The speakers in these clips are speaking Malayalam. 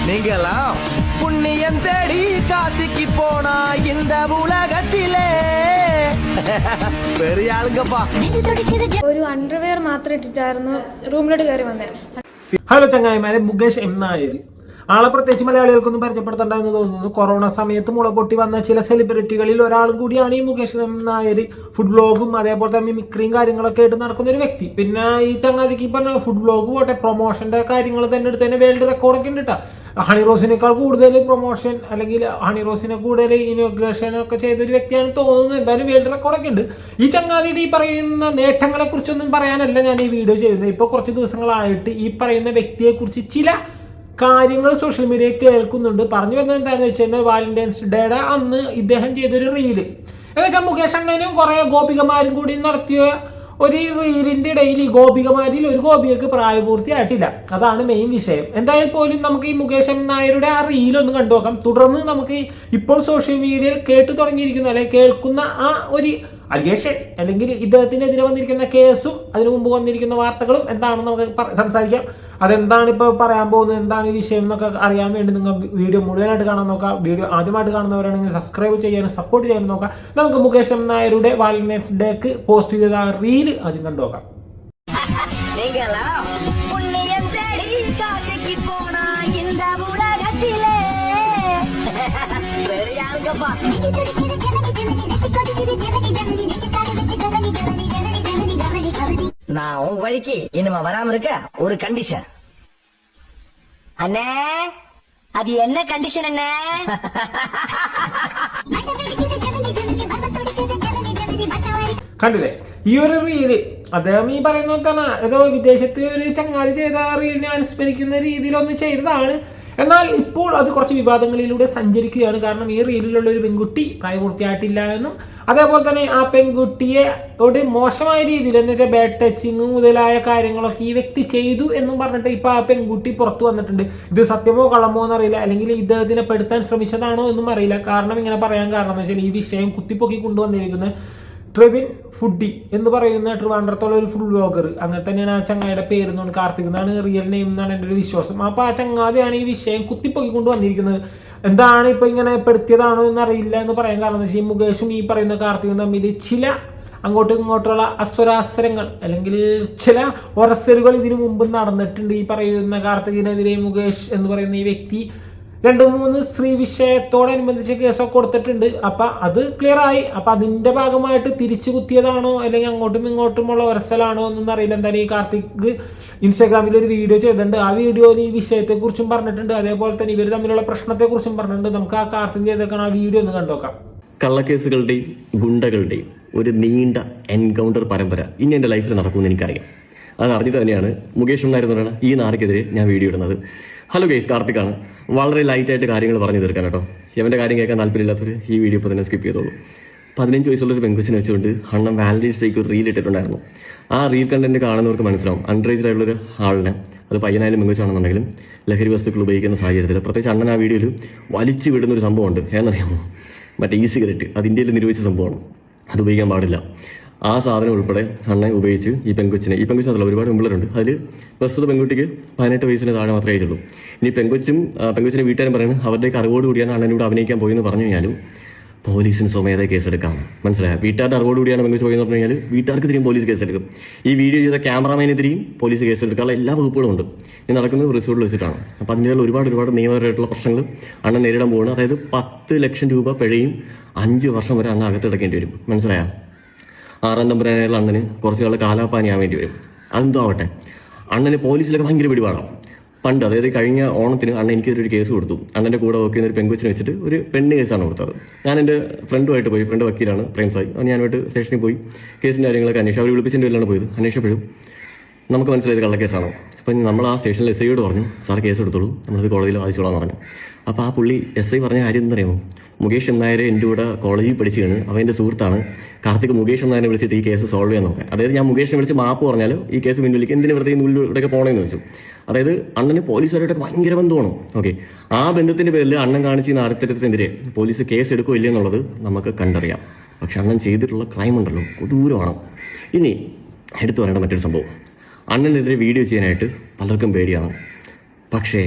நீங்களாம் புண்ணியம் தேடி காசிக்கு போனா இந்த உலகத்திலே பெரிய ആളുങ്കപ്പാ. ഒരു അണ്ടർവെയർ മാത്രം ഇട്ടിട്ടായിരുന്നു റൂമിലോട്ട് കയറി വന്നത്. ഹലോ ചങ്ങായിമാരെ, മുകേഷ് എം നായർ ആളെ പ്രത്യേകിച്ച് മലയാളികൾക്കൊന്നും പരിചയപ്പെടുത്തണ്ടെന്ന് തോന്നുന്നു. കൊറോണ സമയത്ത് മുളപൊട്ടി വന്ന ചില സെലിബ്രിറ്റികളിൽ ഒരാളും കൂടിയാണ് ഈ മുകേഷ് എം നായർ. ഫുഡ് വ്ലോഗും അതേപോലെ തന്നെ മിമിക്രിയും കാര്യങ്ങളൊക്കെ ആയിട്ട് നടക്കുന്ന ഒരു വ്യക്തി. പിന്നെ ഈ ചങ്ങാതിക്ക് പറഞ്ഞ ഫുഡ് വ്ലോഗ് പോട്ടെ, പ്രൊമോഷന്റെ കാര്യങ്ങൾ തന്നെ എടുത്ത് തന്നെ വേൾഡ് റെക്കോർഡൊക്കെ ഉണ്ട് കേട്ടോ. ഹണി റോസിനേക്കാൾ കൂടുതൽ പ്രൊമോഷൻ അല്ലെങ്കിൽ ഹണി റോസിനെ കൂടുതൽ ഇനോഗ്രേഷൻ ഒക്കെ ചെയ്തൊരു വ്യക്തിയാണ് തോന്നുന്നത്. എന്തായാലും വേൾഡ് റെക്കോർഡൊക്കെ ഉണ്ട്. ഈ ചങ്ങാതിയുടെ ഈ പറയുന്ന നേട്ടങ്ങളെ കുറിച്ചൊന്നും പറയാനല്ല ഞാൻ ഈ വീഡിയോ ചെയ്യുന്നത്. ഇപ്പോൾ കുറച്ച് ദിവസങ്ങളായിട്ട് ഈ പറയുന്ന വ്യക്തിയെക്കുറിച്ച് ചില കാര്യങ്ങൾ സോഷ്യൽ മീഡിയയിൽ കേൾക്കുന്നുണ്ട്. പറഞ്ഞു വരുന്നത് എന്താണെന്ന് വെച്ച് കഴിഞ്ഞാൽ വാലന്റൈൻസ് ഡേയുടെ അന്ന് ഇദ്ദേഹം ചെയ്തൊരു റീല് എന്ന് വെച്ചാൽ മുകേഷ് അണ്ണനും കുറേ ഗോപികമാരും കൂടി നടത്തിയ ഒരു റീലിന്റെ ഇടയിൽ ഈ ഗോപികമാരിൽ ഒരു ഗോപികൾക്ക് പ്രായപൂർത്തിയായിട്ടില്ല. അതാണ് മെയിൻ വിഷയം. എന്തായാലും പോലും നമുക്ക് ഈ മുകേഷ് എം നായരുടെ ആ റീലൊന്ന് കണ്ടു നോക്കാം. തുടർന്ന് നമുക്ക് ഇപ്പോൾ സോഷ്യൽ മീഡിയയിൽ കേട്ടു തുടങ്ങിയിരിക്കുന്ന അല്ലെങ്കിൽ കേൾക്കുന്ന ആ ഒരു അലിഗേഷൻ അല്ലെങ്കിൽ ഇദ്ദേഹത്തിനെതിരെ വന്നിരിക്കുന്ന കേസും അതിനു മുമ്പ് വന്നിരിക്കുന്ന വാർത്തകളും എന്താണെന്ന് നമുക്ക് സംസാരിക്കാം. അതെന്താണ് ഇപ്പോൾ പറയാൻ പോകുന്നത്, എന്താണ് ഈ വിഷയം എന്നൊക്കെ അറിയാൻ വേണ്ടി നിങ്ങൾ വീഡിയോ മുഴുവനായിട്ട് കാണാൻ നോക്കാം. വീഡിയോ ആദ്യമായിട്ട് കാണുന്നവരാണെങ്കിൽ സബ്സ്ക്രൈബ് ചെയ്യാനും സപ്പോർട്ട് ചെയ്യാനും നോക്കാം. നമുക്ക് മുകേഷ് എം നായരുടെ വാലന്റൈൻസ് ഡേക്ക് പോസ്റ്റ് ചെയ്ത റീല് ആദ്യം കണ്ടു നോക്കാം. நான் உன் வழிக்கு இனிமே வராம இருக்க ஒரு கண்டிஷன். அண்ணே, அது என்ன கண்டிஷன் அண்ணே? കണ്ടില്ലേ ഈ ഒരു റീല്? അദ്ദേഹം ഈ പറയുന്ന തന്നെ ഏതോ വിദേശത്ത് ഒരു ചങ്ങാതി ചെയ്ത റീലിനെ അനുസ്മരിക്കുന്ന രീതിയിലൊന്നും ചെയ്തതാണ്. എന്നാൽ ഇപ്പോൾ അത് കുറച്ച് വിവാദങ്ങളിലൂടെ സഞ്ചരിക്കുകയാണ്. കാരണം ഈ റീലിലുള്ള ഒരു പെൺകുട്ടി പ്രായപൂർത്തിയായിട്ടില്ല എന്നും അതേപോലെ തന്നെ ആ പെൺകുട്ടിയെ ഒരു മോശമായ രീതിയിൽ എന്ന് വെച്ചാൽ ബാഡ് ടച്ചിങ് മുതലായ കാര്യങ്ങളൊക്കെ ഈ വ്യക്തി ചെയ്തു എന്നും പറഞ്ഞിട്ട് ഇപ്പോൾ ആ പെൺകുട്ടി പുറത്തു വന്നിട്ടുണ്ട്. ഇത് സത്യമോ കള്ളമോ എന്നറിയില്ല, അല്ലെങ്കിൽ ഇദ്ദേഹത്തിനെ പെടുത്താൻ ശ്രമിച്ചതാണോ എന്നും അറിയില്ല. കാരണം ഇങ്ങനെ പറയാൻ കാരണം എന്ന് വെച്ചാൽ ഈ വിഷയം കുത്തിപ്പൊക്കി കൊണ്ടുവന്നിരിക്കുന്നത് ട്രെവിൻ ഫുഡി എന്ന് പറയുന്ന ട്രിവാൻഡ്രത്തുള്ള ഒരു ഫുഡ് വ്ലോഗർ, അങ്ങനെ തന്നെയാണ് ആ ചങ്ങാതിയുടെ പേര് എന്നാണ്, കാർത്തിക് എന്നാണ് റിയൽ നെയിം എന്നാണ് എൻ്റെ ഒരു വിശ്വാസം. അപ്പോൾ ആ ചങ്ങാതിയാണ് ഈ വിഷയം കുത്തിപ്പൊക്കി കൊണ്ടുവന്നിരിക്കുന്നത്. എന്താണ് ഇപ്പോൾ ഇങ്ങനെ പെടുത്തിയതാണോ എന്നറിയില്ല എന്ന് പറയാൻ കാരണം എന്ന് വെച്ചാൽ ഈ മുകേഷും ഈ പറയുന്ന കാർത്തികും തമ്മിൽ ചില അങ്ങോട്ടും ഇങ്ങോട്ടുള്ള അസ്വരാസ്ത്രങ്ങൾ അല്ലെങ്കിൽ ചില ഒരസലുകൾ ഇതിനു മുമ്പ് നടന്നിട്ടുണ്ട്. ഈ പറയുന്ന കാർത്തികിനെതിരെ മുകേഷ് എന്ന് പറയുന്ന ഈ വ്യക്തി 2-3 സ്ത്രീ വിഷയത്തോടനുബന്ധിച്ച് കേസൊക്കെ കൊടുത്തിട്ടുണ്ട്. അപ്പം അത് ക്ലിയർ ആയി. അപ്പം അതിൻ്റെ ഭാഗമായിട്ട് തിരിച്ചു കുത്തിയതാണോ അല്ലെങ്കിൽ അങ്ങോട്ടും ഇങ്ങോട്ടുമുള്ള ഒരസലാണോ എന്നൊന്നും അറിയില്ല. എന്തായാലും ഈ കാർത്തിക് ഇൻസ്റ്റാഗ്രാമിൽ ഒരു വീഡിയോ ചെയ്തിട്ടുണ്ട്. ആ വീഡിയോയിൽ ഈ വിഷയത്തെക്കുറിച്ചും പറഞ്ഞിട്ടുണ്ട്, അതേപോലെ തന്നെ ഇവർ തമ്മിലുള്ള പ്രശ്നത്തെക്കുറിച്ചും പറഞ്ഞിട്ടുണ്ട്. നമുക്ക് ആ കാർത്തിക് ചെയ്തേക്കണം ആ വീഡിയോ ഒന്ന് കണ്ടുനോക്കാം. കള്ളക്കേസുകളുടെയും ഗുണ്ടകളുടെയും ഒരു നീണ്ട എൻകൗണ്ടർ പരമ്പര ഇനി എൻ്റെ ലൈഫിൽ നടക്കുമെന്ന് എനിക്കറിയാം. അത് അറിഞ്ഞിട്ട് തന്നെയാണ് മുകേഷ് നായർ എന്ന് പറയുന്ന ഈ നാരക്കെതിരെ ഞാൻ വീഡിയോ ഇടുന്നത്. ഹലോ ഗൈസ്, കാർത്തിക്കാണ്. വളരെ ലൈറ്റായിട്ട് കാര്യങ്ങൾ പറഞ്ഞു തീർക്കാൻ കേട്ടോ. ഇവൻ്റെ കാര്യം കേൾക്കാൻ താല്പര്യമില്ലാത്തവർ ഈ വീഡിയോ ഇപ്പോൾ തന്നെ സ്കിപ്പ് ചെയ്തോളൂ. 15 വയസ്സുള്ളൊരു പെങ്കുച്ചിനെ വെച്ചുകൊണ്ട് അണ്ണൻ വാലന്റൈൻസ് ഡേക്ക് ഒരു റീൽ ഇട്ടിട്ടുണ്ടായിരുന്നു. ആ റീൽ കണ്ടന്റ് കാണുന്നവർക്ക് മനസ്സിലാവും അൺറേജ്ഡായിട്ടുള്ളൊരു ആളിനെ, അത് പയ്യനായാലും പെങ്കുച്ചാണെന്നുണ്ടെങ്കിലും ലഹരി വസ്തുക്കൾ ഉപയോഗിക്കുന്ന സാഹചര്യത്തിൽ പ്രത്യേകിച്ച് അണ്ണൻ ആ വീഡിയോയിൽ വലിച്ചു വിടുന്നൊരു സംഭവമുണ്ട്. എന്നറിയാമോ? മറ്റേ ഈ സിഗരറ്റ്. അത് ഇന്ത്യയിൽ നിരോധിച്ച സംഭവമാണ്, അത് ഉപയോഗിക്കാൻ പാടില്ല. ആ സാധനം ഉൾപ്പെടെ അണ്ണൻ ഉപയോഗിച്ച് ഈ പെങ്കുച്ചിനല്ല, ഒരുപാട് പെൺപിള്ളേരുണ്ട്. അതിൽ പ്രസ്തുത പെൺകുട്ടിക്ക് 18 വയസ്സിന് താഴെ മാത്രമേ ആയിട്ടുള്ളൂ. ഇനി പെങ്കുച്ചിനെ വീട്ടുകാരും പറയുന്നത് അവരുടെയൊക്കെ അറിവോട് കൂടിയാണ് അണ്ണനോട് അഭിനയിക്കാൻ പോയെന്ന് പറഞ്ഞു കഴിഞ്ഞാലും പോലീസിന് സ്വമേധ കേസെടുക്കാം. മനസ്സിലായോ? വീട്ടുകാരുടെ അറിവോട് കൂടിയാണ് പെങ്കുച്ച് പോയെന്ന് പറഞ്ഞു കഴിഞ്ഞാൽ വീട്ടുകാർക്കെതിരെയും പോലീസ് കേസെടുക്കും. ഈ വീഡിയോ ചെയ്ത ക്യാമറാമാനെതിരെയും പോലീസ് കേസെടുക്കാനുള്ള എല്ലാ വകുപ്പുകളും ഉണ്ട്. ഇത് നടക്കുന്നത് റിസോർട്ടിൽ വെച്ചിട്ടാണ്. അപ്പോൾ അതിൻ്റെ ഒരുപാട് നിയമപരമായിട്ടുള്ള പ്രശ്നങ്ങൾ അണ്ണൻ നേരിടാൻ പോകുന്നത്. അതായത് 10 ലക്ഷം രൂപ പിഴയും 5 വർഷം വരെ അണ്ണൻ അകത്തിടക്കേണ്ടി വരും. മനസ്സിലായോ? 6ാം തമ്പുരാനുള്ള അണ്ണന് കുറച്ച് നാൾ കാലാപ്പാനിയാൻ വേണ്ടി വരും. അതെന്തോ ആവട്ടെ, അണ്ണന് പോലീസിലൊക്കെ ഭയങ്കര പിടിപാടാവും. പണ്ട്, അതായത് കഴിഞ്ഞ ഓണത്തിന് അണ്ണൻ എനിക്കൊരു കേസ് കൊടുത്തു. അണ്ണൻ്റെ കൂടെ വർക്ക് ചെയ്യുന്ന ഒരു പെങ്കുച്ചിനെ വെച്ചിട്ട് ഒരു പെണ്ണ് കേസാണ് കൊടുത്തത്. ഞാൻ എൻ്റെ ഫ്രണ്ടുമായിട്ട് പോയി, ഫ്രണ്ട് വക്കീലാണ്, പ്രേംസായി. ഞാനുമായിട്ട് സ്റ്റേഷനിൽ പോയി കേസിൻ്റെ കാര്യങ്ങളൊക്കെ അന്വേഷിച്ചു. അവർ വിളിപ്പിച്ചതിൻ്റെ എല്ലാം പോയത്. അന്വേഷിച്ചപ്പോഴും നമുക്ക് മനസ്സിലായത് കള്ളക്കേസാണോ. അപ്പം നമ്മൾ ആ സ്റ്റേഷനിൽ എസ് ഐയോട് പറഞ്ഞു, സാർ കേസ് എടുത്തോളൂ, നമ്മളത് കോടതിയിൽ വാദിച്ചോളാം എന്ന് പറഞ്ഞു. അപ്പോൾ ആ പുള്ളി എസ് ഐ പറഞ്ഞ കാര്യം എന്തറിയാമോ? മുകേഷ് നായരെ എൻ്റെ കൂടെ കോളേജിൽ പഠിച്ചാണ്, അവൻ്റെ സുഹൃത്താണ് കാർത്തിക്. മുകേഷ് നായരെ വിളിച്ചിട്ട് ഈ കേസ് സോൾവ് ചെയ്യാൻ നോക്കാം. അതായത് ഞാൻ മുകേഷിനെ വിളിച്ച് മാപ്പ് പറഞ്ഞാൽ ഈ കേസ് പിൻവലിക്കും, എന്തിനു വെറുതെ ഇവിടെയൊക്കെ പോകണമെന്ന് ചോദിച്ചു. അതായത് അണ്ണന് പോലീസുകാരുടെ ഭയങ്കര ബന്ധമാണ്. ഓക്കെ, ആ ബന്ധത്തിൻ്റെ പേരിൽ അണ്ണൻ കാണിച്ച നാടകത്തിനെതിരെ പോലീസ് കേസ് എടുക്കോ ഇല്ല എന്നുള്ളത് നമുക്ക് കണ്ടറിയാം. പക്ഷെ അണ്ണൻ ചെയ്തിട്ടുള്ള ക്രൈം ഉണ്ടല്ലോ, കൊടൂരമാണ്. ഇനി എടുത്തു പറയേണ്ട മറ്റൊരു സംഭവം, അണ്ണനെതിരെ വീഡിയോ ചെയ്യാനായിട്ട് പലർക്കും പേടിയാണ്. പക്ഷേ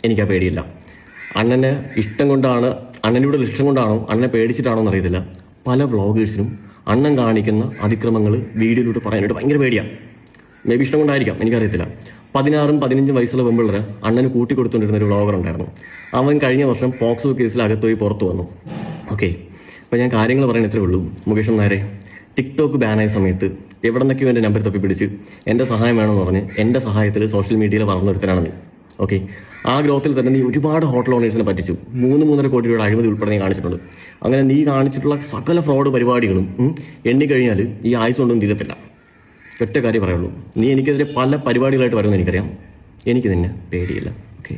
എനിക്ക് ആ പേടിയില്ല. അണ്ണനെ ഇഷ്ടം കൊണ്ടാണ്, അണ്ണനോട് ഇഷ്ടം കൊണ്ടാണോ അണ്ണനെ പേടിച്ചിട്ടാണോ എന്നറിയത്തില്ല, പല വ്ളോഗേഴ്സിനും അണ്ണൻ കാണിക്കുന്ന അതിക്രമങ്ങൾ വീഡിയോയിലൂടെ പറയാനായിട്ട് ഭയങ്കര പേടിയാണ്. മേ ബി ഇഷ്ടം കൊണ്ടായിരിക്കാം, എനിക്കറിയത്തില്ല. 16-15 വയസ്സുള്ള പെമ്പിള്ളേരെ അണ്ണന് കൂട്ടിക്കൊടുത്തുകൊണ്ടിരുന്ന ഒരു വ്ളോഗർ ഉണ്ടായിരുന്നു. അവൻ കഴിഞ്ഞ വർഷം പോക്സോ കേസിൽ അകത്തുപോയി പുറത്തു വന്നു. ഓക്കെ, അപ്പോൾ ഞാൻ കാര്യങ്ങൾ പറയാൻ ഇത്രേ ഉള്ളൂ. മുകേഷ് നായരെ ടിക്ടോക്ക് ബാനായ സമയത്ത് എവിടെ നിന്നൊക്കെയോ എൻ്റെ നമ്പർ തപ്പി പിടിച്ച് എൻ്റെ സഹായം വേണമെന്ന് പറഞ്ഞ് എൻ്റെ സഹായത്തിൽ സോഷ്യൽ മീഡിയയിൽ വളർന്നൊരുത്തനാണ് നീ. ഓക്കെ, ആ ഗ്രോത്തിൽ തന്നെ നീ ഒരുപാട് ഹോട്ടൽ ഓണേഴ്സിനെ പറ്റിച്ചു. 3-3.5 കോടി രൂപയുടെ അഴിമതി ഉൾപ്പെടെ നീ കാണിച്ചിട്ടുണ്ട്. അങ്ങനെ നീ കാണിച്ചിട്ടുള്ള സകല ഫ്രോഡ് പരിപാടികളും എണ്ണിക്കഴിഞ്ഞാൽ ഈ ആയുസ് കൊണ്ടൊന്നും തീരത്തില്ല. ഒറ്റ കാര്യം പറയുള്ളൂ, നീ എനിക്കെതിരെ പല പരിപാടികളായിട്ട് വരുമെന്ന് എനിക്കറിയാം. എനിക്ക് നിന്നെ പേടിയില്ല. ഓക്കെ,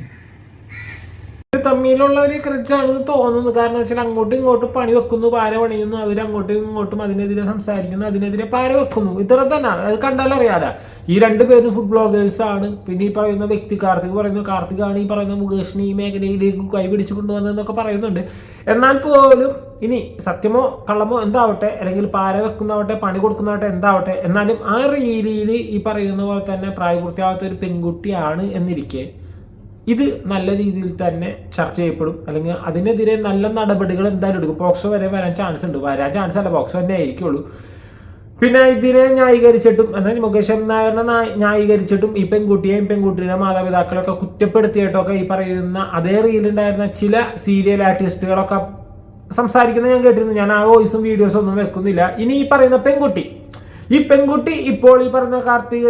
തമ്മിലുള്ള ഒരു ക്രിച്ചാണെന്ന് തോന്നുന്നു. കാരണം വെച്ചാൽ അങ്ങോട്ടും ഇങ്ങോട്ടും പണി വെക്കുന്നു, പാര പണിയുന്നു, അവർ അങ്ങോട്ടും ഇങ്ങോട്ടും അതിനെതിരെ സംസാരിക്കുന്നു, അതിനെതിരെ പാര വെക്കുന്നു. ഇത്ര തന്നെ, അത് കണ്ടാലറിയാല. ഈ രണ്ടുപേരും ഫുഡ് ബ്ലോഗേഴ്സ് ആണ്. പിന്നെ ഈ പറയുന്ന വ്യക്തി കാർത്തികാണ് ഈ പറയുന്ന മുകേഷിനെ ഈ മേഖലയിലേക്ക് കൈപിടിച്ചു കൊണ്ടുവന്നതെന്നൊക്കെ പറയുന്നുണ്ട്. എന്നാൽ പോലും ഇനി സത്യമോ കള്ളമോ എന്താവട്ടെ, അല്ലെങ്കിൽ പാര വെക്കുന്നതാവട്ടെ, പണി കൊടുക്കുന്നതാവട്ടെ, എന്താവട്ടെ, എന്നാലും ആ രീതിയിൽ ഈ പറയുന്ന പോലെ തന്നെ പ്രായപൂർത്തിയാവാത്ത ഒരു പെൺകുട്ടിയാണ് എന്നിരിക്കെ ഇത് നല്ല രീതിയിൽ തന്നെ ചർച്ച ചെയ്യപ്പെടും. അല്ലെങ്കിൽ അതിനെതിരെ നല്ല നടപടികൾ എന്തായാലും എടുക്കും. പോക്സോ വരെ വരാൻ ചാൻസ് ഉണ്ട്. വരാൻ ചാൻസ് അല്ല, പോക്സോ തന്നെ ആയിരിക്കുള്ളൂ. പിന്നെ ഇതിനെ ന്യായീകരിച്ചിട്ടും, എന്നാൽ മുകേഷ് നായറിനെ ന്യായീകരിച്ചിട്ടും ഈ പെൺകുട്ടിയുടെ മാതാപിതാക്കളൊക്കെ കുറ്റപ്പെടുത്തിയിട്ടൊക്കെ ഈ പറയുന്ന അതേ റീലുണ്ടായിരുന്ന ചില സീരിയൽ ആർട്ടിസ്റ്റുകളൊക്കെ സംസാരിക്കുന്നത് ഞാൻ കേട്ടിരുന്നു. ഞാൻ ആ വോയിസും വീഡിയോസും ഒന്നും വെക്കുന്നില്ല. ഇനി ഈ പറയുന്ന പെൺകുട്ടി ഇപ്പോൾ ഈ പറയുന്ന കാർത്തിക്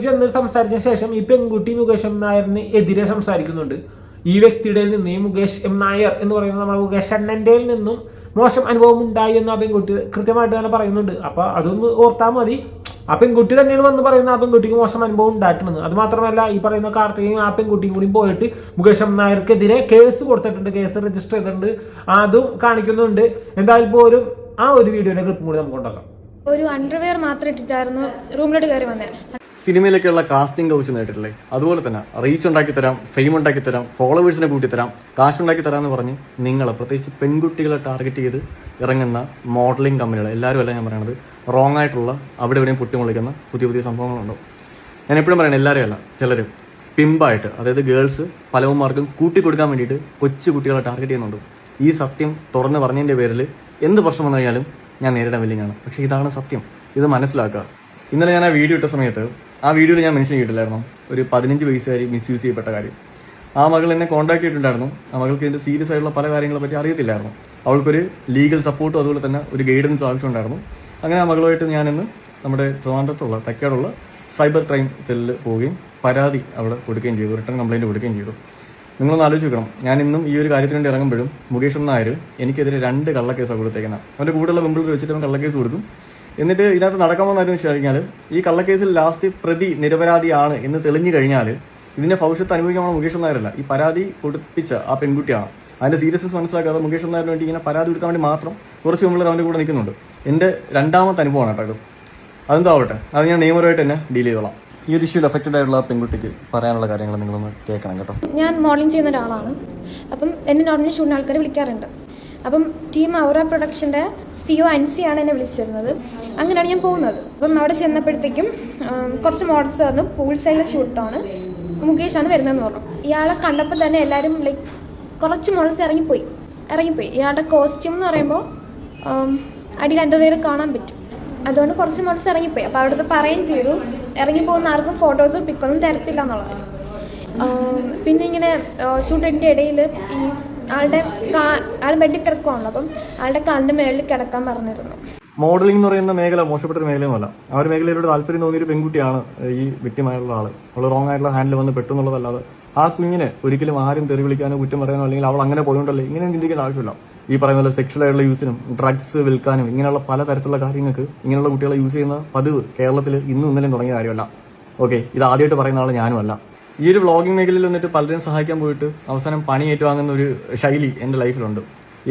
ചെന്ന് സംസാരിച്ച ശേഷം ഈ പെൺകുട്ടി മുകേഷ് എം നായറിന് എതിരെ സംസാരിക്കുന്നുണ്ട്. ഈ വ്യക്തിയുടെ നിന്ന്, ഈ മുകേഷ് എം നായർ എന്ന് പറയുന്ന നമ്മുടെ മുകേഷ് അണ്ണൻ്റെ നിന്നും മോശം അനുഭവം ഉണ്ടായി എന്ന് ആ പെൺകുട്ടി കൃത്യമായിട്ട് തന്നെ പറയുന്നുണ്ട്. അപ്പോൾ അതൊന്ന് ഓർത്താൽ മതി. ആ പെൺകുട്ടി തന്നെയാണ് വന്ന് പറയുന്നത് ആ പെൺകുട്ടിക്ക് മോശം അനുഭവം ഉണ്ടായിട്ടുണ്ടെന്ന്. അത് മാത്രമല്ല, ഈ പറയുന്ന കാർത്തികയും ആ പെൺകുട്ടിയും കൂടി പോയിട്ട് മുകേഷ് എം നായർക്കെതിരെ കേസ് കൊടുത്തിട്ടുണ്ട്, കേസ് രജിസ്റ്റർ ചെയ്തിട്ടുണ്ട്. അതും കാണിക്കുന്നുണ്ട്. എന്തായാലും പോലും ആ ഒരു വീഡിയോയുടെ ക്ലിപ്പും കൂടി നമുക്ക് ഉണ്ടാക്കാം. ഒരു അണ്ടർവെയർ മാത്രം ഇട്ടിട്ടായിരുന്നു റൂമിലോട്ട് കയറി വന്നത്. സിനിമയിലൊക്കെയുള്ള കാസ്റ്റിംഗ് കൗച്ച് നേരിട്ടില്ലേ, അതുപോലെ തന്നെ റീച്ച് ഉണ്ടാക്കി തരാം, ഫെയിം ഉണ്ടാക്കി തരാം, ഫോളോവേഴ്സിനെ കൂട്ടിത്തരാം, കാശുണ്ടാക്കി തരാം എന്ന് പറഞ്ഞ് നിങ്ങളെ, പ്രത്യേകിച്ച് പെൺകുട്ടികളെ ടാർഗറ്റ് ചെയ്ത് ഇറങ്ങുന്ന മോഡലിംഗ് കമ്പനികൾ എല്ലാവരും അല്ല ഞാൻ പറയണത്, റോങ് ആയിട്ടുള്ള അവിടെ എവിടെയും പൊട്ടിമുളിക്കുന്ന പുതിയ സംഭവങ്ങളുണ്ടോ. ഞാൻ എപ്പോഴും പറയണത് എല്ലാവരും അല്ല, ചിലർ പിമ്പായിട്ട്, അതായത് ഗേൾസ് പലവന്മാർക്കും കൂട്ടിക്കൊടുക്കാൻ വേണ്ടിയിട്ട് കൊച്ചു കുട്ടികളെ ടാർഗറ്റ് ചെയ്യുന്നുണ്ട്. ഈ സത്യം തുറന്ന് പറഞ്ഞതിൻ്റെ പേരിൽ എന്ത് പ്രശ്നം വന്നു കഴിഞ്ഞാലും ഞാൻ നേരിടാൻ വില്ലിങ്ങാണ്. പക്ഷേ ഇതാണ് സത്യം, ഇത് മനസ്സിലാക്കുക. ഇന്നലെ ഞാൻ ആ വീഡിയോ ഇട്ട സമയത്ത് ആ വീഡിയോയിൽ ഞാൻ മെൻഷൻ ചെയ്തിട്ടില്ലായിരുന്നു ഒരു 15 വയസ്സുകാരി മിസ്യൂസ് ചെയ്യപ്പെട്ട കാര്യം. ആ മകൾ എന്നെ കോൺടാക്ട് ചെയ്തിട്ടുണ്ടായിരുന്നു. ആ മകൾക്ക് ഇതിൻ്റെ സീരിയസ് ആയിട്ടുള്ള പല കാര്യങ്ങളെ പറ്റി അറിയത്തില്ലായിരുന്നു. അവൾക്കൊരു ലീഗൽ സപ്പോർട്ടും അതുപോലെ തന്നെ ഒരു ഗൈഡൻസും ആവശ്യമുണ്ടായിരുന്നു. അങ്ങനെ ആ മകളുമായിട്ട് ഞാനിന്ന് നമ്മുടെ ട്രിവാൻഡ്രത്തുള്ള തെക്കേടുള്ള സൈബർ ക്രൈം സെല്ലിൽ പോവുകയും പരാതി അവിടെ കൊടുക്കുകയും ചെയ്തു, റിട്ടേൺ കംപ്ലയിൻറ്റ് കൊടുക്കുകയും ചെയ്തു. നിങ്ങളൊന്ന് ആലോചിക്കണം, ഞാൻ ഇന്നും ഈ ഒരു കാര്യത്തിന് വേണ്ടി ഇറങ്ങുമ്പോഴും മുകേഷ് നായർ എനിക്കെതിരെ 2 കള്ളക്കേസാണ് കൊടുത്തേക്കുന്നത്. അവൻ്റെ കൂടെയുള്ള പെമ്പിൾ വെച്ചിട്ട് അവൻ കള്ളക്കേസ് കൊടുക്കും. എന്നിട്ട് ഇതിനകത്ത് നടക്കാൻ പോകുന്നതെന്ന് വെച്ച് കഴിഞ്ഞാൽ, ഈ കള്ളക്കേസിൽ ലാസ്റ്റ് പ്രതി നിരപരാധിയാണ് എന്ന് തെളിഞ്ഞു കഴിഞ്ഞാൽ ഇതിന്റെ ഭവിഷ്യത്ത് അനുഭവിക്കാൻ മുകേഷ് നായരല്ല, ഈ പരാതി കൊടുപ്പിച്ച ആ പെൺകുട്ടിയാണ്. അതിന്റെ സീരിയസ്നെസ് മനസ്സിലാക്കാതെ മുകേഷ് നായരിന് വേണ്ടി ഇങ്ങനെ പരാതി കൊടുക്കാൻ വേണ്ടി മാത്രം കുറച്ച് പെമ്പിള്ളേർ അവൻ്റെ കൂടെ നിൽക്കുന്നുണ്ട്. എൻ്റെ 2ാമത്തെ അനുഭവമാണ് കേട്ടോ ഇത്. അതെന്താവട്ടെ, അത് ഞാൻ നിയമപരമായിട്ട് തന്നെ ഡീൽ ചെയ്തോളാം. ഈ ഒരു ഇഷ്യൂയിൽ അഫക്റ്റഡ് ആയിട്ടുള്ള പെൺകുട്ടിക്ക് പറയാനുള്ള കാര്യങ്ങൾ നിങ്ങളൊന്ന് കേൾക്കണം കേട്ടോ. ഞാൻ മോഡലിംഗ് ചെയ്യുന്ന ഒരാളാണ്. അപ്പം എന്നെ നോർമലി ഷൂട്ടിന് ആൾക്കാർ വിളിക്കാറുണ്ട്. അപ്പം ടീം ഔറ പ്രൊഡക്ഷൻ്റെ CEO അൻസി ആണ് എന്നെ വിളിച്ചിരുന്നത്. അങ്ങനെയാണ് ഞാൻ പോകുന്നത്. അപ്പം അവിടെ ചെന്നപ്പോഴത്തേക്കും കുറച്ച് മോഡൽസ് പറഞ്ഞു പൂൾ സൈഡിലെ ഷൂട്ടാണ്, മുകേഷാണ് വരുന്നതെന്ന് പറഞ്ഞു. ഇയാളെ കണ്ടപ്പോൾ തന്നെ എല്ലാവരും ലൈക്ക് കുറച്ച് മോഡൽസ് ഇറങ്ങിപ്പോയി. ഇയാളുടെ കോസ്റ്റ്യൂം എന്ന് പറയുമ്പോൾ അടിയിൽ അണ്ടർവെയർ കാണാൻ പറ്റും. അതുകൊണ്ട് കുറച്ച് മോഡൽസ് ഇറങ്ങിപ്പോയി. അപ്പോൾ അവിടുത്തെ പറയുകയും ചെയ്തു, ഇറങ്ങിപ്പോകുന്ന ആർക്കും ഫോട്ടോസും പിക്കൊന്നും തരത്തില്ല എന്നുള്ളത്. പിന്നെ ഇങ്ങനെ ഷൂട്ടിൻ്റെ ഇടയിൽ ഈ ആൾ ബെഡിൽ കിടക്കുവാണല്ലോ, അപ്പം ആളുടെ കാലിൻ്റെ മേളിൽ കിടക്കാൻ പറഞ്ഞിരുന്നു. മോഡലിംഗ് എന്ന് പറയുന്ന മേഖല മോശപ്പെട്ട ഒരു മേഖലയൊന്നുമല്ല. ആ ഒരു മേഖലയിലൂടെ താല്പര്യം തോന്നിയൊരു പെൺകുട്ടിയാണ് ഈ വിക്ടിമായിട്ടുള്ള ആൾ. അവൾ റോങ് ആയിട്ടുള്ള ഹാൻഡിൽ വന്ന് പെട്ടു എന്നുള്ളതല്ലാതെ ആ കുഞ്ഞിനെ ഒരിക്കലും ആരും തെറി വിളിക്കാനോ കുറ്റം പറയാനോ അല്ലെങ്കിൽ അവൾ അങ്ങനെ പോയോണ്ടല്ലേ ഇങ്ങനെ ചിന്തിക്കേണ്ട ആവശ്യമില്ല. ഈ പറയുന്ന പോലെ സെക്ഷൽ ആയിട്ടുള്ള യൂസിനും ഡ്രഗ്സ് വിൽക്കാനും ഇങ്ങനെയുള്ള പല തരത്തിലുള്ള കാര്യങ്ങൾക്ക് ഇങ്ങനെയുള്ള കുട്ടികളെ യൂസ് ചെയ്യുന്ന പതിവ് കേരളത്തിൽ ഇന്നും ഇന്നലെയും തുടങ്ങിയ കാര്യമല്ല. ഓക്കെ, ഇത് ആദ്യമായിട്ട് പറയുന്ന ആൾ ഞാനുമല്ല. ഈ ഒരു വ്ളോഗിംഗ് മേഖലയിൽ വന്നിട്ട് പലരും സഹായിക്കാൻ പോയിട്ട് അവസാനം പണി ഏറ്റുവാങ്ങുന്ന ഒരു ശൈലി എൻ്റെ ലൈഫിലുണ്ട്.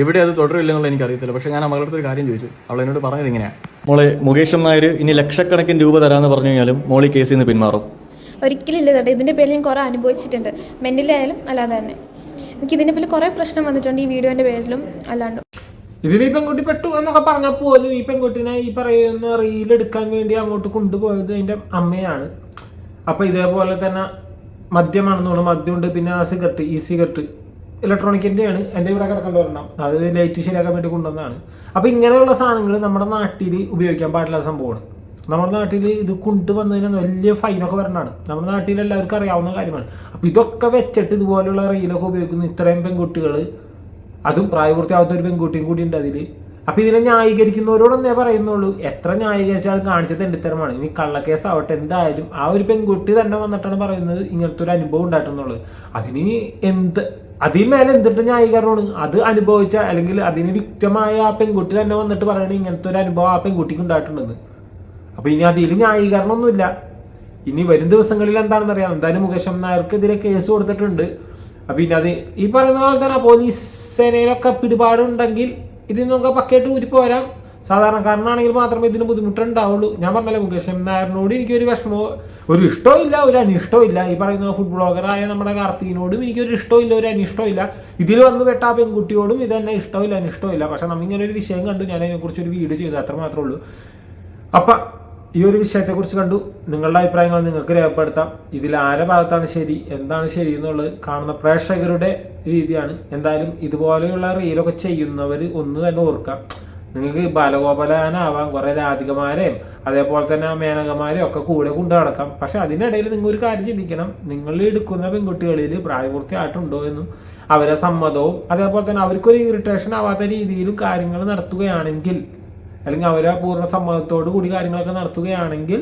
എവിടെ അത് തുടരില്ലെന്നുള്ള എനിക്കറിയത്തില്ല. പക്ഷേ ഞാൻ ആ മകളുടെ ഒരു കാര്യം ചോദിച്ചു. അവൾ എന്നോട് പറഞ്ഞത് ഇങ്ങനെയാണ്, മോളെ മുകേഷ് നായർ ഇനി ലക്ഷക്കണക്കിന് രൂപ തരാമെന്ന് പറഞ്ഞു കഴിഞ്ഞാലും മോളി കേസിൽ നിന്ന് പിന്മാറും. ഒരിക്കലും ഇല്ല ചേട്ടാ, ഇതിൻ്റെ പേരിൽ ഞാൻ കുറേ അനുഭവിച്ചിട്ടുണ്ട്, മെന്റലായാലും അല്ലാതെ തന്നെ. എനിക്ക് ഇതിൻ്റെ പേരിൽ കുറേ പ്രശ്നം വന്നിട്ടുണ്ട്, ഈ വീഡിയോൻ്റെ പേരിലും അല്ലാണ്ടും. ഇതിൽ ഈ പെൺകുട്ടി പെട്ടു എന്നൊക്കെ പറഞ്ഞാൽ പോലും ഈ പെൺകുട്ടിനെ ഈ പറയുന്ന റീലെടുക്കാൻ വേണ്ടി അങ്ങോട്ട് കൊണ്ടുപോയത് അതിൻ്റെ അമ്മയാണ്. അപ്പോൾ ഇതേപോലെ തന്നെ മദ്യമാണെന്ന് തോന്നുന്നു, മദ്യമുണ്ട്, പിന്നെ ആ സിഗരറ്റ്, ഈ സിഗരറ്റ് ഇലക്ട്രോണിക്കിൻ്റെയാണ് എൻ്റെ ഇവിടെ കിടക്കേണ്ടി വരണം, അത് ലൈറ്റ് ശരിയാക്കാൻ വേണ്ടി കൊണ്ടുവന്നതാണ്. അപ്പോൾ ഇങ്ങനെയുള്ള സാധനങ്ങൾ നമ്മുടെ നാട്ടിൽ ഉപയോഗിക്കാൻ പാടില്ല സംഭവമാണ്. നമ്മുടെ നാട്ടിൽ ഇത് കൊണ്ടുവന്നതിന് വലിയ ഫൈനൊക്കെ വരണതാണ്. നമ്മുടെ നാട്ടിൽ എല്ലാവർക്കും അറിയാവുന്ന കാര്യമാണ്. അപ്പോൾ ഇതൊക്കെ വെച്ചിട്ട് ഇതുപോലെയുള്ള റീലൊക്കെ ഉപയോഗിക്കുന്ന ഇത്രയും പെൺകുട്ടികൾ, അതും പ്രായപൂർത്തിയാവാത്ത ഒരു പെൺകുട്ടിയും കൂടി ഉണ്ട് അതിൽ. അപ്പോൾ ഇതിനെ ന്യായീകരിക്കുന്നവരോടൊന്നേ പറയുന്നുള്ളൂ, എത്ര ന്യായീകരിച്ചാലും കാണിച്ചത് തെണ്ടിത്തരമാണ്. ഇനി കള്ളക്കേസ് ആവട്ടെ, എന്തായാലും ആ ഒരു പെൺകുട്ടി തന്നെ വന്നിട്ടാണ് പറയുന്നത് ഇങ്ങനത്തെ ഒരു അനുഭവം ഉണ്ടായിട്ടുള്ളത്. അതിന് അതിൽ മേലെ എന്തിട്ട് ന്യായീകരണമാണ്? അത് അനുഭവിച്ച അല്ലെങ്കിൽ അതിന് വിക്തമായ ആ പെൺകുട്ടി തന്നെ വന്നിട്ട് പറയണത് ഇങ്ങനത്തെ ഒരു അനുഭവം ആ പെൺകുട്ടിക്ക് ഉണ്ടായിട്ടുണ്ടെന്ന്. അപ്പോൾ ഇനി അതിൽ ന്യായീകരണമൊന്നുമില്ല. ഇനി വരും ദിവസങ്ങളിൽ എന്താണെന്ന് അറിയാം. എന്തായാലും മുകേഷ് നായർക്കെതിരെ കേസ് കൊടുത്തിട്ടുണ്ട്. അപ്പം ഇനി അത് ഈ പറയുന്ന പോലെ തന്നെ പോലീസ് സേനയിലൊക്കെ പിടിപാടുണ്ടെങ്കിൽ ഇതിൽ നിന്നൊക്കെ പക്കയായിട്ട് ഊരിപ്പോരാം. സാധാരണക്കാരനാണെങ്കിൽ മാത്രമേ ഇതിന് ബുദ്ധിമുട്ടുണ്ടാവുള്ളൂ. ഞാൻ പറഞ്ഞല്ലോ, മുകേഷ് നായറിനോട് എനിക്കൊരു വിഷമമോ ഒരു ഇഷ്ടവും ഇല്ല, ഒരു അനിഷ്ടവും ഇല്ല. ഈ പറയുന്ന ഫുഡ് ബ്ലോഗറായ നമ്മുടെ കാർത്തികിനോടും എനിക്കൊരു ഇഷ്ടവും ഇല്ല, ഒരു അനിഷ്ടവും ഇല്ല. ഇതിൽ വന്ന് പെട്ട ആ പെൺകുട്ടിയോടും ഇത് തന്നെ ഇഷ്ടമില്ല, അനിഷ്ടമില്ല. പക്ഷെ നമ്മിങ്ങനെ ഒരു വിഷയം കണ്ടു, ഞാൻ അതിനെക്കുറിച്ചൊരു വീഡിയോ ചെയ്തു, അത്ര മാത്രമേ ഉള്ളൂ. അപ്പം ഈ ഒരു വിഷയത്തെക്കുറിച്ച് കണ്ടു, നിങ്ങളുടെ അഭിപ്രായങ്ങൾ നിങ്ങൾക്ക് രേഖപ്പെടുത്താം. ഇതിൽ ആരുടെ ഭാഗത്താണ് ശരി, എന്താണ് ശരി എന്നുള്ളത് കാണുന്ന പ്രേക്ഷകരുടെ രീതിയാണ്. എന്തായാലും ഇതുപോലെയുള്ള റീലൊക്കെ ചെയ്യുന്നവർ ഒന്ന് തന്നെ ഓർക്കാം, നിങ്ങൾക്ക് ബാലഗോപാലനാവാം, കുറേ രാധികമാരെയും അതേപോലെ തന്നെ മേനകമാരെയും ഒക്കെ കൂടെ കൊണ്ടു നടക്കാം. പക്ഷെ അതിനിടയിൽ നിങ്ങൾ ഒരു കാര്യം ചിന്തിക്കണം, നിങ്ങൾ എടുക്കുന്ന പെൺകുട്ടികളിൽ പ്രായപൂർത്തിയായിട്ടുണ്ടോ എന്നും അവരെ സമ്മതവും അതേപോലെ തന്നെ അവർക്കൊരു ഇറിറ്റേഷൻ ആവാത്ത രീതിയിലും കാര്യങ്ങൾ നടത്തുകയാണെങ്കിൽ, അല്ലെങ്കിൽ അവരെ പൂർണ്ണ സമ്മതത്തോടു കൂടി കാര്യങ്ങളൊക്കെ നടത്തുകയാണെങ്കിൽ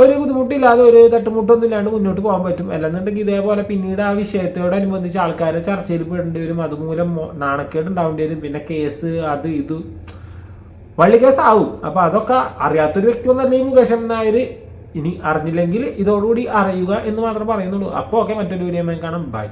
ഒരു ബുദ്ധിമുട്ടില്ലാതെ ഒരു തട്ടുമുട്ടൊന്നും ഇല്ലാണ്ട് മുന്നോട്ട് പോകാൻ പറ്റും. അല്ലെന്നുണ്ടെങ്കിൽ ഇതേപോലെ പിന്നീട് ആ വിഷയത്തോടനുബന്ധിച്ച് ആൾക്കാരെ ചർച്ചയിൽ പെടേണ്ടി വരും, അതുമൂലം നാണക്കേട് ഉണ്ടാവേണ്ടി വരും, പിന്നെ കേസ് അത് ഇത് വള്ളി കേസാവും. അപ്പോൾ അതൊക്കെ അറിയാത്തൊരു വ്യക്തിയൊന്നല്ല ഈ മുകേഷ് നായർ. ഇനി അറിഞ്ഞില്ലെങ്കിൽ ഇതോടുകൂടി അറിയുക എന്ന് മാത്രം പറയുന്നുള്ളൂ. അപ്പോൾ ഓക്കെ, മറ്റൊരു വീഡിയോ കാണാം. ബൈ.